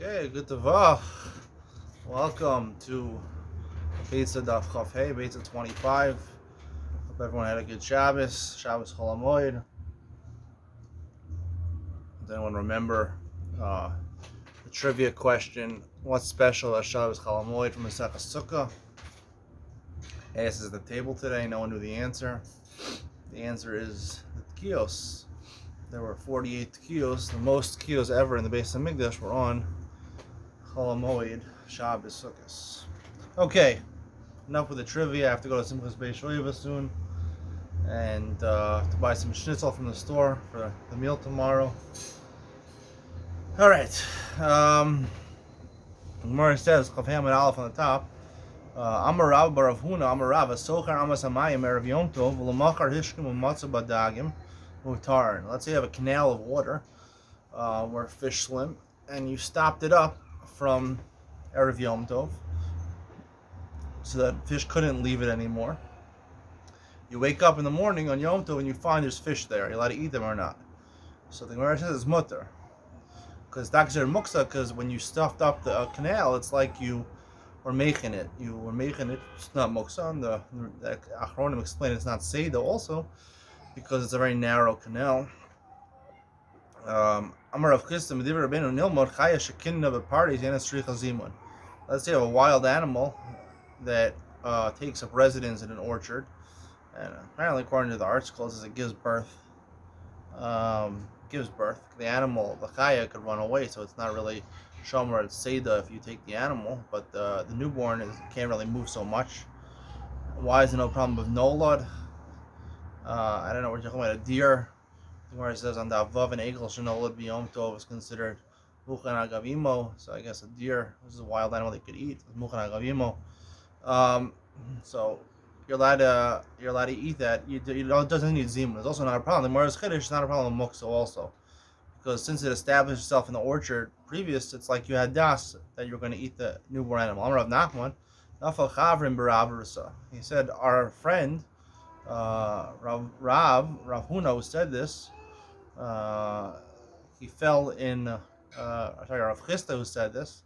Okay, good to va. Welcome to Beitzah Daf Beitzah 25. Hope everyone had a good Shabbos Chol Hamoed. Does anyone remember the trivia question? What's special about Shabbos Chol Hamoed from Masechah Sukkah? This is the table today. No one knew the answer. The answer is the Tkiyos. There were 48 Tkiyos. The most Tkiyos ever in the Beitzah Mikdash were on Chol Hamoed, Shabbos, Sukkos. Okay, enough with the trivia. I have to go to Simchas Beis Shoeva soon and to buy some schnitzel from the store for the meal tomorrow. All right. Gemara says, Chaf Hamid Aleph on the top. Amar Rav Bar Rav Huna, Amar Rav, Sochar Amas Hamayim Erev Yom Tov, V'Lamachar Hishkim U'Matzah Badagim Mutar. Let's say you have a canal of water where fish swim, and you stopped it up from Erev Yom Tov, so that fish couldn't leave it anymore. You wake up in the morning on Yom Tov and you find there's fish there. Are you allowed to eat them or not? So the Gemara says it's mutter. Because Dakshir Muksa, because when you stuffed up the canal, it's like you were making it. It's not Muksa. And the Achronim explain it's not Seidah also, because it's a very narrow canal. Amar Rav Chisda Medivrei Rabbeinu Nilmod Chaya Shekinna B'Pardes Yenas Shricha Zimun. Let's say you have a wild animal that takes up residence in an orchard, and apparently, according to the articles, it gives birth. The animal, the chaya, could run away, so it's not really shomer at seidah if you take the animal, but the newborn can't really move so much. Why is there no problem with nolad? I don't know. We're talking about a deer. Where it says on the Avav and Egel Shenolad B'Yom Tov is considered Muchan Agavimo, so I guess a deer, this is a wild animal they could eat, Muchan Agavimo. So you're allowed to eat that. It doesn't need zimun. It's also not a problem. The Morris Chiddush is not a problem with muksa also, because since it established itself in the orchard previous, it's like you had das that you're going to eat the newborn animal. Amar Rav Nachman, Nafal Chavrim B'Rav Rusa. He said our friend Rav Huna, who said this. He fell in. Rav Chisda, who said this.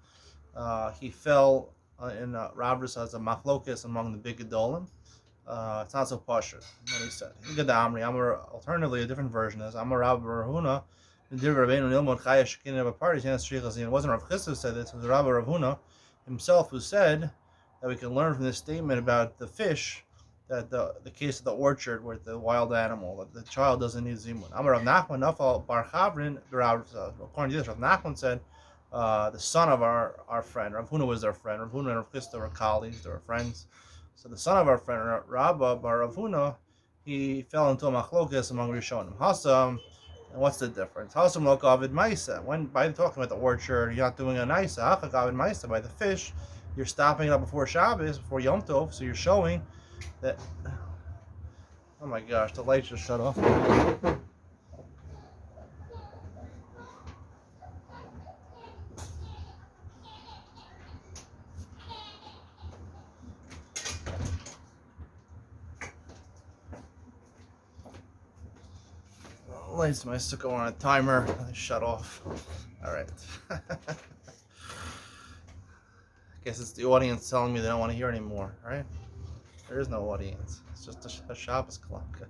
He fell in Rav Rusa as a machlokes among the big gedolim. It's not so pashut what he said. Alternatively, a different version is Amar Rav Bar Huna. It wasn't Rav Chisda who said this. It was Rav Huna himself who said that we can learn from this statement about the fish, that the case of the orchard with the wild animal, that the child doesn't need zimun. Amar Rav Nachman Nafal Bar Chavrin. According to this, Rav Nachman said the son of our friend, Rav Huna was their friend. Rav Huna and Rav Chisda were colleagues, they were friends. So the son of our friend Rabba Bar Rav Huna, he fell into a machlokes among Rishonim. Hasam, and what's the difference? Hasam lo kavid ma'isa. When by talking about the orchard, you're not doing a naisa. Hacha kavid ma'isa, by the fish, you're stopping it up before Shabbos, before Yom Tov, so you're showing that. Oh my gosh, the lights just shut off. Lights, my sukkah on a timer. They shut off. All right. I guess it's the audience telling me they don't want to hear anymore, right? There is no audience. It's just a Shabbos clock.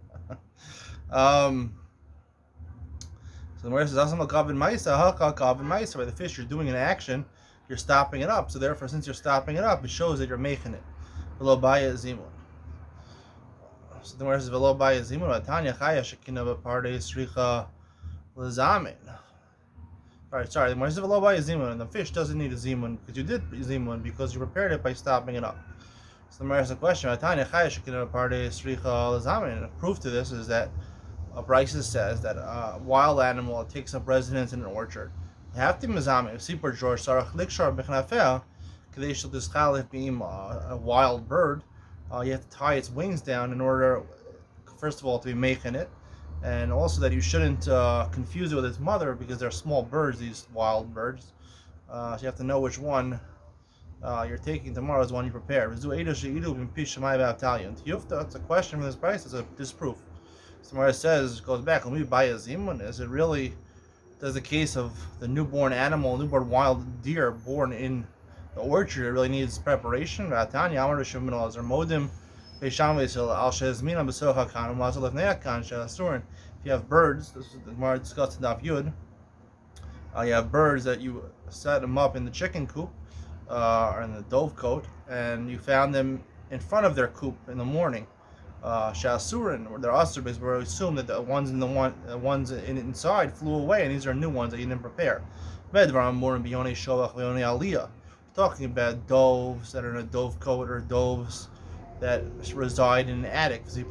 So the Gemara says, "Asam kavin ma'isa, haka kavin ma'isa." By the fish, you're doing an action, you're stopping it up. So therefore, since you're stopping it up, it shows that you're making it. V'lo baya zimun. So the Gemara says, "V'lo baya zimun." Atanya chaya shekina b'pardes sricha lezamin. The Gemara says, "V'lo baya zimun," and the fish doesn't need a zimun because you did zimun because you prepared it by stopping it up. So the Gemara has a question. The proof to this is that Beitzah says that a wild animal takes up residence in an orchard. You have to mizamim. Sipur George Sarach Likshar Bechnafel Kadesh Dischalif being a wild bird. You have to tie its wings down in order, first of all, to be making it, and also that you shouldn't confuse it with its mother because they're small birds, these wild birds. So you have to know which one you're taking tomorrow is one you prepare. It's a question from this price. It's a disproof. Somewhere it says, goes back, when we buy a zimun, is it really There's the case of the newborn animal, newborn wild deer born in the orchard. It really needs preparation. If you have birds, this is the Gemara discussed in Daf Yud, you have birds that you set them up in the chicken coop or in the dove cote, and you found them in front of their coop in the morning. Shasurin, or they're usher, where we assume that the ones inside flew away, and these are new ones that you didn't prepare. We're talking about doves that are in a dove cote or doves that reside in an attic. These are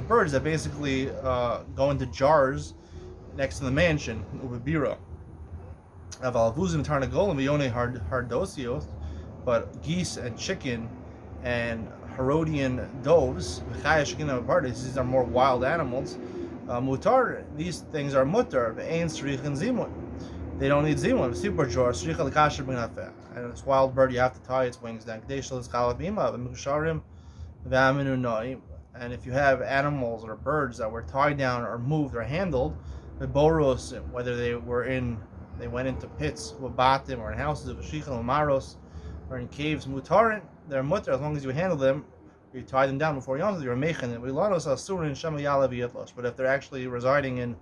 birds that basically go into jars next to the mansion, ubibira. But geese and chicken and Herodian doves, these are more wild animals. Mutar, these things are mutar. They don't need zimun. And this wild bird, you have to tie its wings down. And if you have animals or birds that were tied down or moved or handled, whether they went into pits, wabatim, or in houses of shichal maros, or in caves, mutarin, they're mutar as long as you handle them. You tie them down before Yom Tov, you're making it. But if they're actually residing in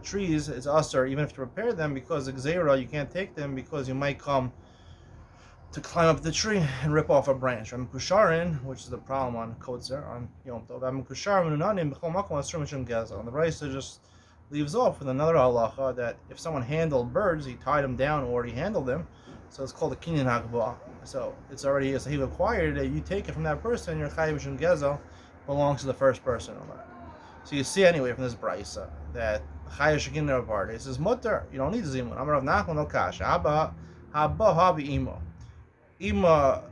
trees, it's usher even if you prepare them, because the gzeira, you can't take them because you might come to climb up the tree and rip off a branch. Which is the problem on Kotzer, on Yom Tov. And the Beitzah just leaves off with another halacha that if someone handled birds, he tied them down or he handled them, so it's called a kinyan hakbah. So it's already he acquired that you take it from that person, your chayiv mishum gezel belongs to the first person. So you see anyway from this Beitzah that chayiv shekinah part, it says mutter, you don't need zimun. Amar Rav Nachman no kasha. Haba habi imo. Ima.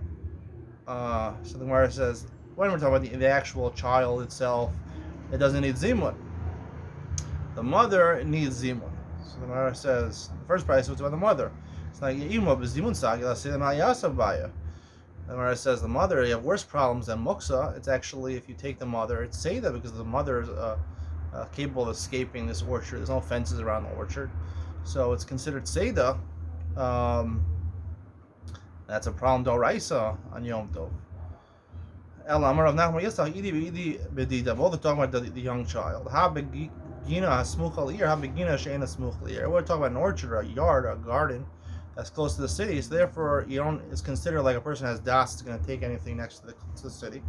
So the Gemara says when we're talking about the actual child itself, it doesn't need zimun. The mother needs zimun. So the Gemara says the first Beitzah was about the mother. It's like Ima b'zimun sagi, let's say the Ma'yasav baya. The Gemara says the mother, you have worse problems than muksa. It's actually, if you take the mother, it's Seder, because the mother is capable of escaping this orchard. There's no fences around the orchard, so it's considered Seder. That's a problem d'oraisa on Yom Tov. El Amar of Nachman Yisach idi b'dida. Both are talking about the young child. Ha begina hasmuch aliyar, ha begina she'ena smuch aliyar. We're talking about an orchard, a yard, a garden that's close to the city, so therefore it's considered like a person has das is going to take anything next to the city,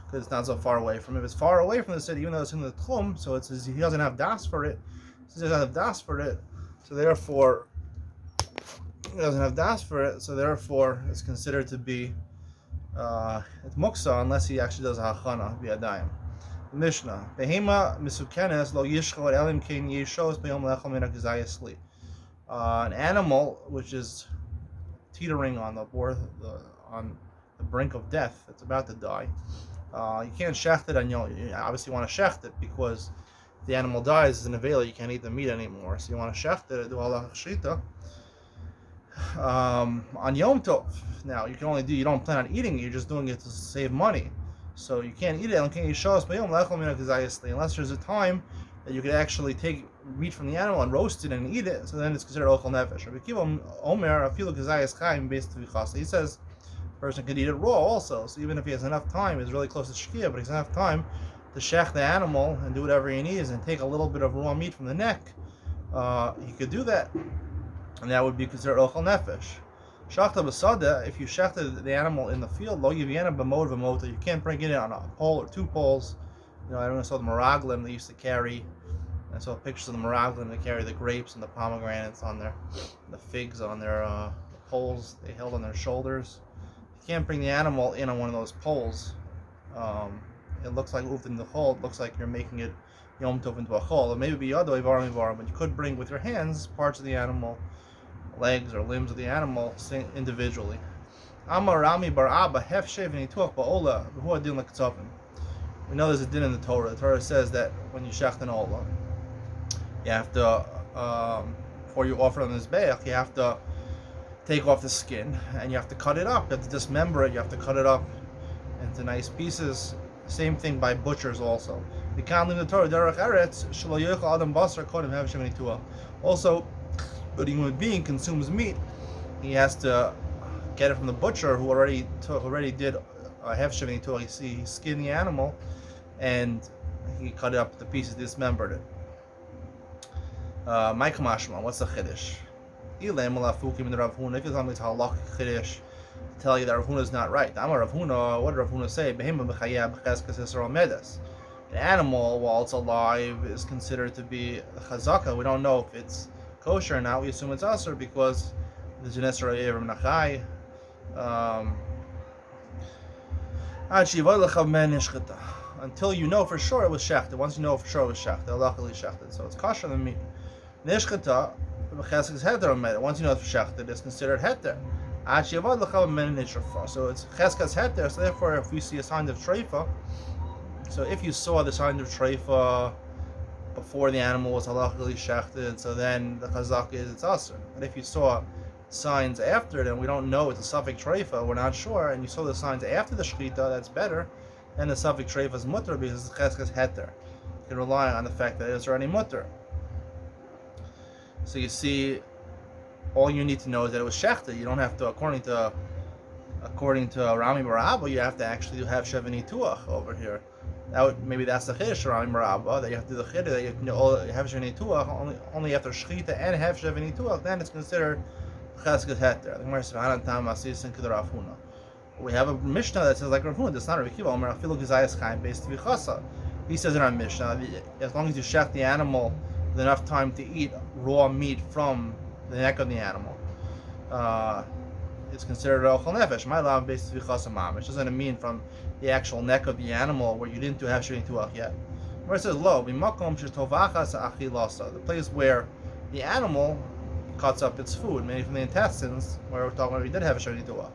because it's not so far away from it. If it's far away from the city, even though it's in the tlum, so he doesn't have das for it. Since he doesn't have das for it, so therefore it's considered to be it's muksa unless he actually does a hachana biyadayim. Mishnah: Behema misukenes lo yishchol elim kein yishos b'yom lechol min ha'gzayis. An animal which is teetering on the brink of death, it's about to die. You can't shecht it, and you obviously want to shecht it, because if the animal dies, it's an avela, you can't eat the meat anymore. So you want to shecht it, do Allah shita. On Yom Tov, now you don't plan on eating it, you're just doing it to save money. So you can't eat it unless there's a time that you could actually take meat from the animal and roast it and eat it, so then it's considered ochel nefesh. He says the person could eat it raw also, so even if he has enough time, it's really close to shkia, but he has enough time to shech the animal and do whatever he needs and take a little bit of raw meat from the neck, he could do that, and that would be considered ochel nefesh. Shachta b'sada, if you shechted the animal in the field, lo yiviena b'mod v'mota, you can't bring it on a pole or two poles. I don't know, saw the meraglim they used to carry. I saw pictures of the meraglim. They carry the grapes and the pomegranates on the figs on their poles they held on their shoulders. You can't bring the animal in on one of those poles. It looks like uvd in the chol. It looks like you're making it yom tov into a chol. Or maybe yado ivarim, but you could bring with your hands parts of the animal, legs or limbs of the animal individually. Amar Rami bar Abba hefshev v'nituach ba'ola b'hu adin l'ktzavim. We know there's a din in the Torah. The Torah says that when you shech an olah, you have to, before you offer on this mizbeach, you have to take off the skin and you have to cut it up. You have to dismember it. You have to cut it up into nice pieces. Same thing by butchers also. Also, when a human being consumes meat, he has to get it from the butcher who already did a half shiving to it. He skinned the animal and he cut it up to pieces, dismembered it. My kamashma, what's the chiddush? If you tell me it's halach chiddush, tell you that Rav Huna is not right. I'm a Rav Huna. What did Rav Huna say? An animal, while it's alive, is considered to be chazaka. We don't know if it's kosher or not. We assume it's aser because the Genesis Evrim Nachai. Until you know for sure it was shechted. Once you know for sure it was shechted, halachically shechted, so it's kosher than meat. Nishchata, b'chesek is heter on it. Once you know it's shechted, it's considered heter. So it's cheskas heter. So therefore, if we see a sign of treifa, so if you saw the sign of treifa before the animal was halachically shechted, so then the chazak is it's aser. And if you saw signs after it, and we don't know it's a suffix treifa, we're not sure, and you saw the signs after the shechita, that's better. And the suffix treifa is mutter because it's cheskas heter. You can rely on the fact that it's already mutter. So you see, all you need to know is that it was shechted. You don't have to, according to Rami Marabba, you have to actually have sheveni tuach over here. Maybe that's the chiddush Rami Marabba, that you have to do the chiddush that you have sheveni tuach only after shechita and have sheveni tuach. Then it's considered cheskas heter. The Gemara says, we have a Mishnah that says like Rav Huna. That's not Rav Kiva. He says in our Mishnah, as long as you shech the animal with enough time to eat raw meat from the neck of the animal, it's considered ochel nefesh. My lav based mamish. It doesn't mean from the actual neck of the animal where you didn't do have sheni tuach yet. Where it says lo b'makom shetovachas achilasa, the place where the animal cuts up its food, maybe from the intestines, where we're talking about we did have sheni tuach.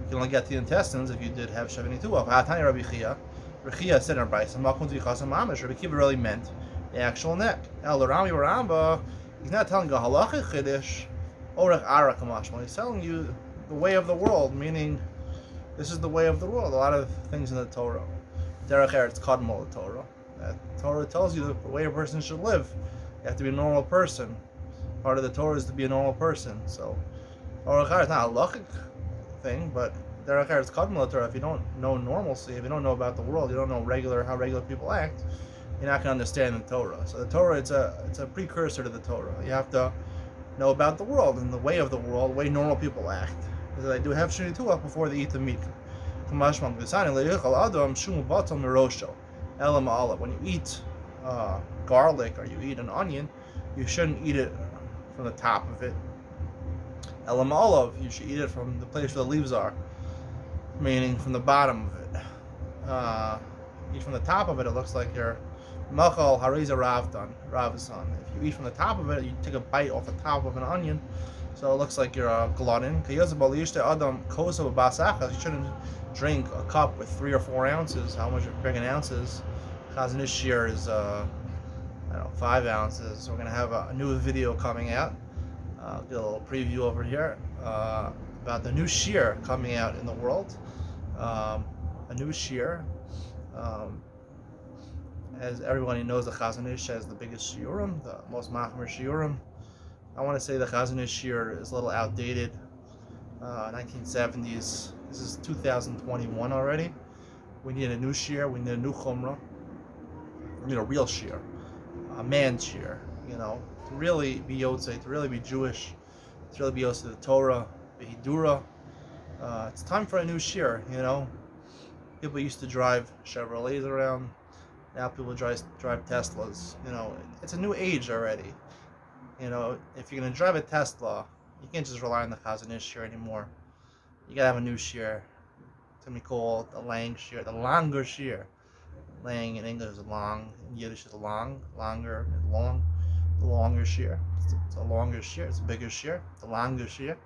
You can only get to the intestines if you did have sheveni tuach. Hatani Rabbi Chia. Rabbi Chia said in our Beitzah, makom tvichas mamish. Rabbi Kiva really meant the actual neck. El Rami Ramba, he's not telling you a halachic chiddush, orach ara kamashma. He's telling you the way of the world, meaning this is the way of the world. A lot of things in the Torah. Derech eretz kadmol the Torah. That Torah tells you the way a person should live. You have to be a normal person. Part of the Torah is to be a normal person. So orach ara is not a halachic thing, but derech eretz kadmol the Torah. If you don't know normalcy, if you don't know about the world, you don't know how regular people act, you're not going to understand the Torah. So the Torah, it's a precursor to the Torah. You have to know about the world and the way of the world, the way normal people act. Because they do have sheni tuach before they eat the meat. When you eat garlic or you eat an onion, you shouldn't eat it from the top of it. Elam olive, you should eat it from the place where the leaves are, meaning from the bottom of it. Eat from the top of it, it looks like you're machal hariza ravdan. If you eat from the top of it, you take a bite off the top of an onion, so it looks like you're a glutton. You shouldn't drink a cup with 3 or 4 ounces. How much big an ounce is? Chazon Ish shir is 5 ounces. So we're gonna have a new video coming out. Get a little preview over here about the new shir coming out in the world. A new shir. As everybody knows, the Chazon Ish has the biggest shiurim, the most machmer shiurim. I want to say the Chazon Ish shir is a little outdated. 1970s. This is 2021 already. We need a new shir. We need a new chumrah. We need a real shir, a man shir. To really be yotzei, to really be Jewish, to really be yotzei to the Torah, behidura. It's time for a new shir. People used to drive Chevrolets around. Now people drive Teslas. It's a new age already. If you're gonna drive a Tesla, you can't just rely on the Chazon Ish shir anymore. You gotta have a new shir. It's gonna be called the lang shir, the longer shir. Lang in English is long, in Yiddish is long, longer is long. The longer shir. It's a longer shir. It's a bigger shir. The longer shir.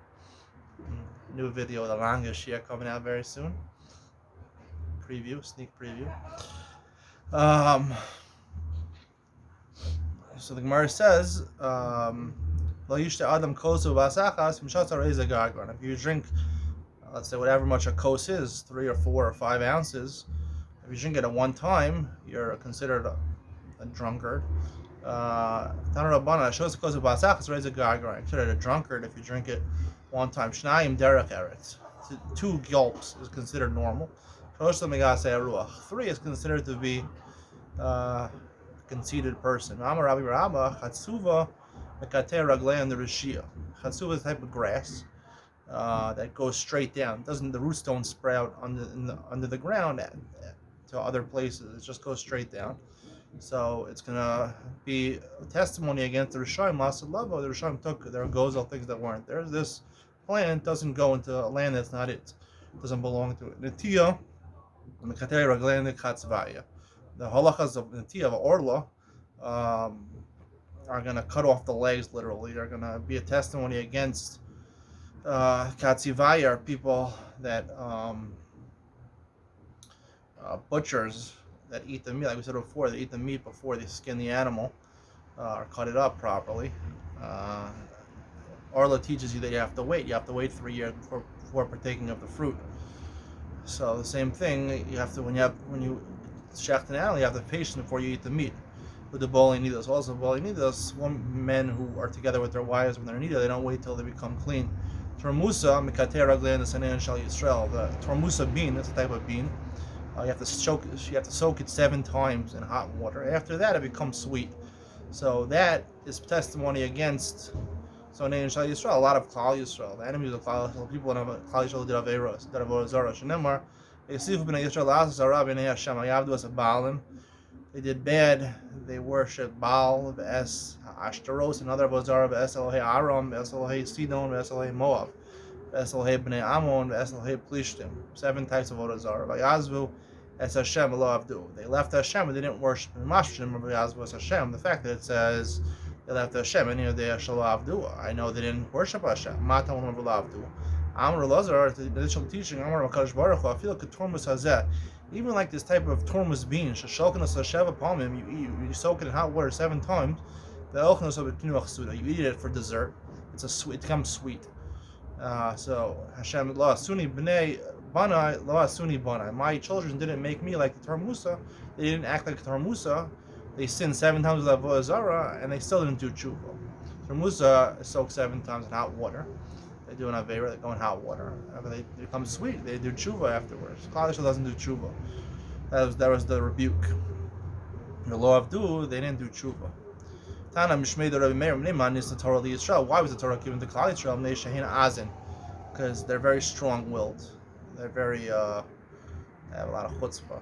New video of the longer shir coming out very soon. Sneak preview. So the Gemara says, if you drink, let's say whatever much a kos is, 3 or 4 or 5 ounces, if you drink it at one time, you're considered a drunkard. Tanarabana shows because of basach is raised a gargar. Considered a drunkard if you drink it one time. Shnayim derech eretz. 2 gulps is considered normal. Three is considered to be a conceited person. Amar Rabbi Rama Chatsuva Mekateh Raglei and the Rishia. Chatsuva is a type of grass that goes straight down. The roots don't sprout under the ground to other places. It just goes straight down. So it's gonna be a testimony against the Rishayim. Lasad Lavo. The Rishayim took their gozel things that weren't there. This plant doesn't go into a land that's not it. It doesn't belong to it. Netiya Mekateh Raglei and the Chatzvaya. The halachas of Netiya of Orla are going to cut off the legs, literally. They're going to be a testimony against Katzivaya, people that butchers that eat the meat. Like we said before, they eat the meat before they skin the animal or cut it up properly. Orla teaches you that you have to wait. You have to wait 3 years before partaking of the fruit. So the same thing, you have to when you shecht an animal, you have to be patient before you eat the meat. With the bolinidas, also bolinidas, men who are together with their wives when they're nida, they don't wait till they become clean. Tormusa mikateh raglein the sanan shal Yisrael. The tormusa bean, it's a type of bean. You have to soak it 7 times in hot water. After that, it becomes sweet. So that is testimony against sanan shal Yisrael. A lot of Klal Yisrael, the enemies of Klal Yisrael, people in Klal Yisrael did averos, did avodah zarah. Shenemar, Yisifu b'nei Yisrael la'asas hara b'nei Hashem hayavdu as a baalim. They did bad. They worshipped Baal, V'es Ashtaros, and other Bozara, V'es Elohei Aram, V'es Elohei Sidon, V'es Elohei Moab, V'es Elohei Bnei Ammon, V'es Elohei Plishtim. 7 types of Bozara. V'yazvu es Hashem lo avdu. They left Hashem, but they didn't worship Him. Mashlim v'yazvu es Hashem. The fact that it says they left Hashem, any of the Shelo avdu, I know they didn't worship Hashem. Matam v'lo avdu. Amar Lazar, the initial teaching, Amar Makadosh Baruch Hu, I feel like Tormus Hazeh. Even like this type of tormus bean, shashalkanas hashev upon him, you soak it in hot water 7 times. The elchanos of kinuach suda, you eat it for dessert. It becomes sweet. So Hashem lo asuni bnei banai lo asuni banai. My children didn't make me like the tormusa. They didn't act like the tormusa. They sinned 7 times with avodah zarah, and they still didn't do tshuva. Tormusa is soaked 7 times in hot water. They do an avera, they go in hot water. After they become sweet, they do tshuva afterwards. Klal Yisrael doesn't do tshuva. That was the rebuke. The law of do, they didn't do tshuva. Tana Mishmei the Rebbe Meir Mniman is the Torah of Yisrael. Why was the Torah given to Klal Yisrael? Mnei Shehin Azin, because they're very strong-willed. They're very they have a lot of chutzpah.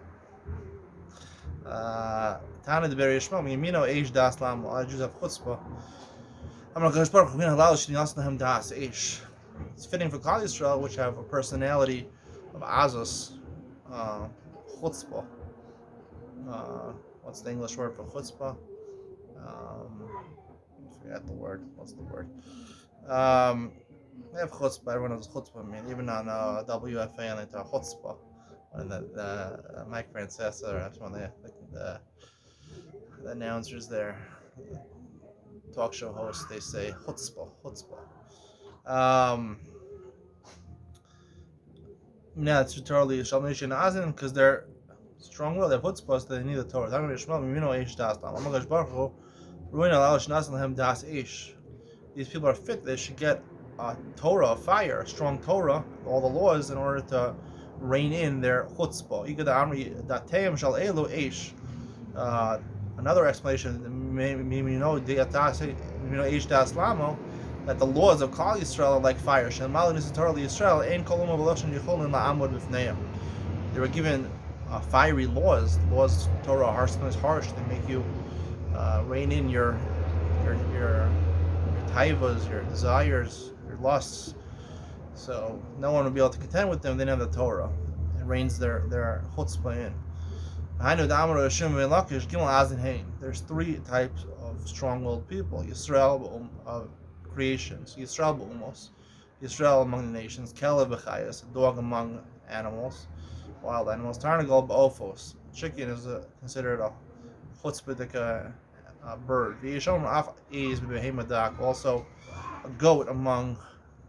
Tana the Beri Yishmael Yimino Eish Das Lam. A lot of Jews have chutzpah. I'm not going to das Eish. It's fitting for Klal Yisrael, which have a personality of Azos, chutzpah. What's the English word for chutzpah? I forgot the word. What's the word? They have chutzpah. Everyone knows chutzpah. I mean, even on WFA, and they talk chutzpah. And the Mike Francesa, or that's one of the announcers there, talk show hosts, they say chutzpah. Yeah, it's totally Shalmei Azin because they're strong-willed. They have chutzpah, so they need the Torah. These people are fit. They should get a Torah, a fire, a strong Torah, all the laws, in order to rein in their chutzpah. Another explanation, that the laws of Klal Yisrael are like fire. They were given fiery laws. Laws, Torah, harsh. They make you rein in your taivas, your desires, your lusts. So no one will be able to contend with them. They didn't have the Torah. It reins their chutzpah in. There's 3 types of strong-willed people. Yisrael of creations. Yisrael b'umos. Yisrael among the nations. Kelev b'chayas, a dog among animals, wild animals. Tarnagol b'ofos. Chicken is considered a chutzpah bird. Also a goat among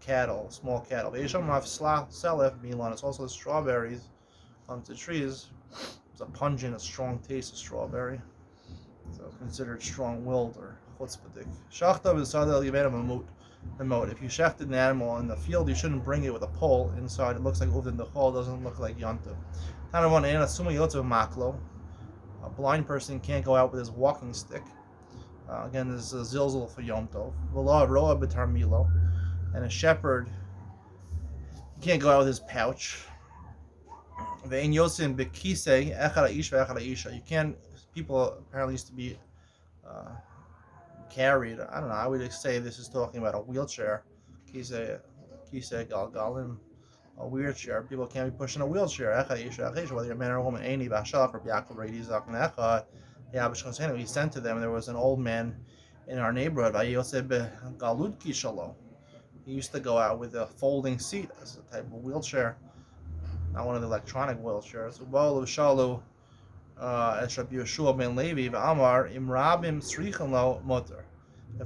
cattle, small cattle. It's also the strawberries amongst the trees. It's a pungent, a strong taste of strawberry. So it's considered strong-willed or chutzpahdik. Shachtav is sadel yimen mamut. If you shechted an animal in the field, you shouldn't bring it with a pole inside. It looks like uvdin dechol. Doesn't look like yontiv. Tanavan ena suma yotzav maklo. A blind person can't go out with his walking stick. Again, this is a zilzal for Yom Tov. V'la roa b'tar milo. And a shepherd can't go out with his pouch. Ve'en yosim b'kisei echad ha'ish ve'echad ha'isha. You can't. People apparently used to be carried. I don't know. I would say this is talking about a wheelchair. Kisei galgalim. A wheelchair. People can't be pushing a wheelchair. Echad ha'ish ve'echad ha'isha. Whether you're a man or a woman. Eini b'ashach or b'yakov reidi zakn echad. He sent to them. There was an old man in our neighborhood. He used to go out with a folding seat as a type of wheelchair, not one of the electronic wheelchairs. If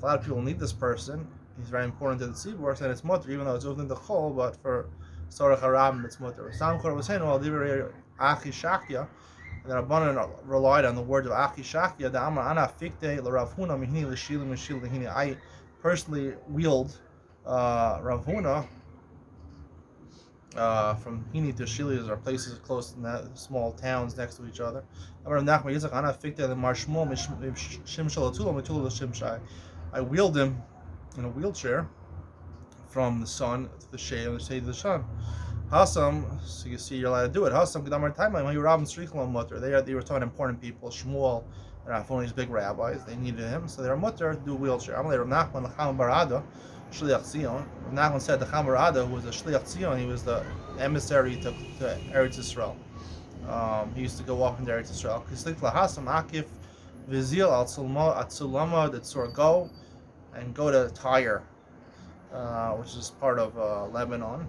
a lot of people need this person, he's very important to the tzibur, and it's mutter, even though it's uvdin dechol, but for sorach harabim it's mutter. Samchor was saying, well, divrei achi shakya. And then Rabbanan relied on the words of Achi Shakya, the Amar Ana Fikte Rav Huna Mihini L'Shili Mishil L'Hini. I personally wheeled Rav Huna from Hini to Shili. There are places close to that, small towns next to each other. Amar Nachman Yitzchak Ana Fikte L'Marshmo Shimshal Atula Mitula L'Shimshai. I wheeled him in a wheelchair from the sun to the shade of the sun. Hasam, so you see you're allowed to do it. Hasam Kedamar Taimai, when you Rabban Srichel Mutter, they were talking important people, Shmuel and Raphoni's big rabbis, they needed him, so they were Mutter to do a wheelchair. Amalei Rav Nachman L'cham Barada, Shliach Tzion. Rav Nachman said the Cham Barada, who was a Shliach Tzion, he was the emissary to Eretz Yisrael. He used to go walk into Eretz Yisrael. Kislik Lahasam Akif Vizil Al Sulama the Tzor go and go to Tyre, which is part of Lebanon.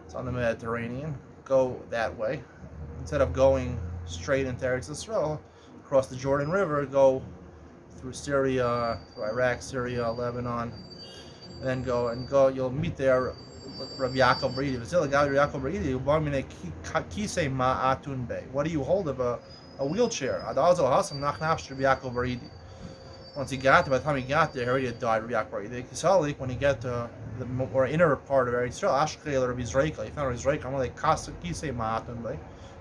It's on the Mediterranean. Go that way. Instead of going straight into Eretz Yisrael, across the Jordan River, go through Syria, through Iraq, Syria, Lebanon, and then go. You'll meet there with Rabbi Yaakov Bridi. What do you hold of a wheelchair? Once he got there, by the time he got there, he already had died. Rabbi Yaakov Bridi. When he got to the more inner part of Eretz Yisrael, Ashkel or Bizreika. You found Bizreika. I'm like Kasa Kisei Ma'atun Bay.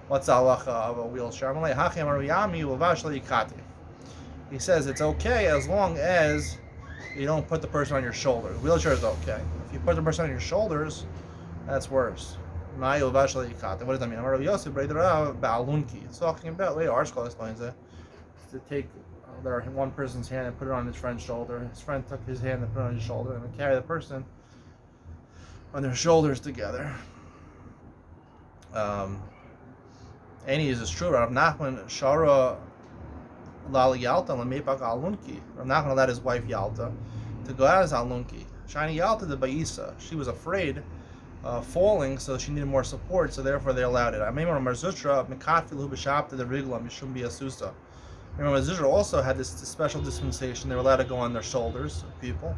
What's the halacha of a wheelchair? I'm like Hachem Ariyami Uvash Leikati. He says it's okay as long as you don't put the person on your shoulders. Wheelchair is okay. If you put the person on your shoulders, that's worse. Mai Uvash Leikati. What does that mean? Rabbi Yosef Breidera Ba'alunki. It's talking about the way our scholar explains it. To take one person's hand and put it on his friend's shoulder. His friend took his hand and put it on his shoulder, and carry the person on their shoulders together. Any is true. Rav Nachman Shara Lali Yalta Lamepach Alunki. Rav Nachman allowed his wife Yalta to go out as Alunki. Shiny Yalta the Beitzah. She was afraid of falling, so she needed more support. So therefore they allowed it. I remember Marzutra Mekatfilu B'Shapta the Riglam Yishum Biasusa. Remember, Zizra also had this special dispensation. They were allowed to go on their shoulders of people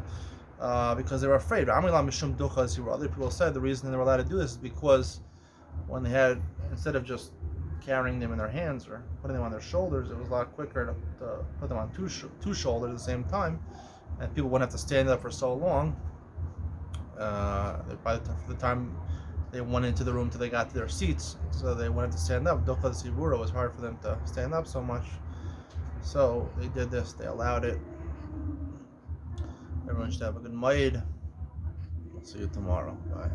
because they were afraid. Other people said the reason they were allowed to do this is because when they had, instead of just carrying them in their hands or putting them on their shoulders, it was a lot quicker to put them on two shoulders at the same time, and people wouldn't have to stand up for so long. By the time they went into the room till they got to their seats, so they wouldn't have to stand up. Ducha Zibura was hard for them to stand up so much. So they did this, they allowed it. Everyone should have a good Moed. See you tomorrow. Bye.